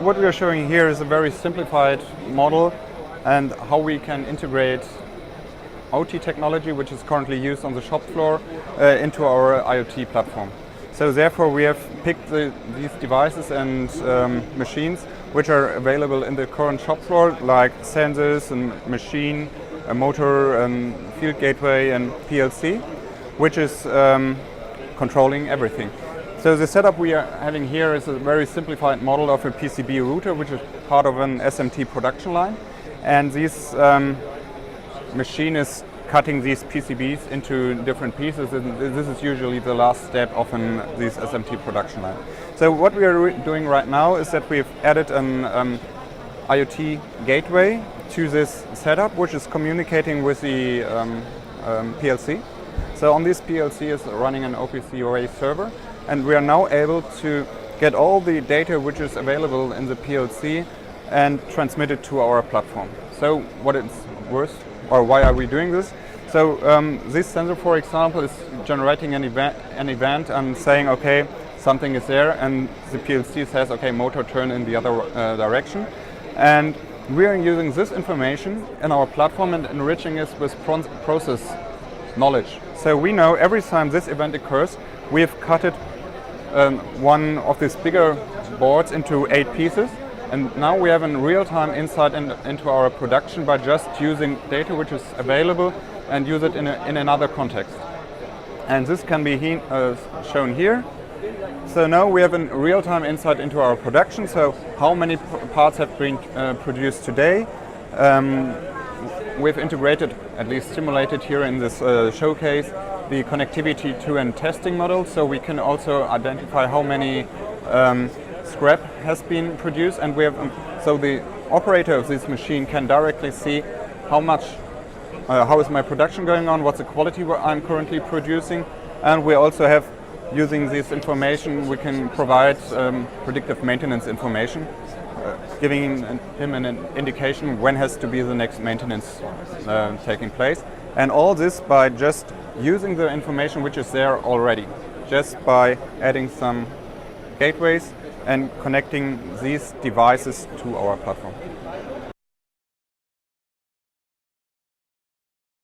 what we are showing here is a very simplified model and how we can integrate IoT technology, which is currently used on the shop floor, into our IoT platform. So therefore we have picked these devices and machines which are available in the current shop floor, like sensors and machine, a motor, field gateway and PLC, which is controlling everything. So the setup we are having here is a very simplified model of a PCB router, which is part of an SMT production line. And this machine is cutting these PCBs into different pieces, and this is usually the last step of this SMT production line. So what we are doing right now is that we've added an IoT gateway to this setup, which is communicating with the PLC. So on this PLC is running an OPC-UA server, and we are now able to get all the data which is available in the PLC and transmit it to our platform. So what it's worth, or why are we doing this? So this sensor, for example, is generating an event and saying, okay, something is there, and the PLC says, okay, motor turn in the other direction. And we are using this information in our platform and enriching it with process knowledge. So we know every time this event occurs, we have cut it one of these bigger boards into 8 pieces, and now we have a real-time insight into our production by just using data which is available and use it in another context. And this can be shown here. So now we have a real-time insight into our production, so how many parts have been produced today. We've integrated, at least simulated here in this showcase, the connectivity to a testing model, so we can also identify how many scrap has been produced, and we have so the operator of this machine can directly see how is my production going on, what's the quality I'm currently producing, and we also have, using this information, we can provide predictive maintenance information, giving him an indication when has to be the next maintenance taking place. And all this by just using the information which is there already, just by adding some gateways and connecting these devices to our platform.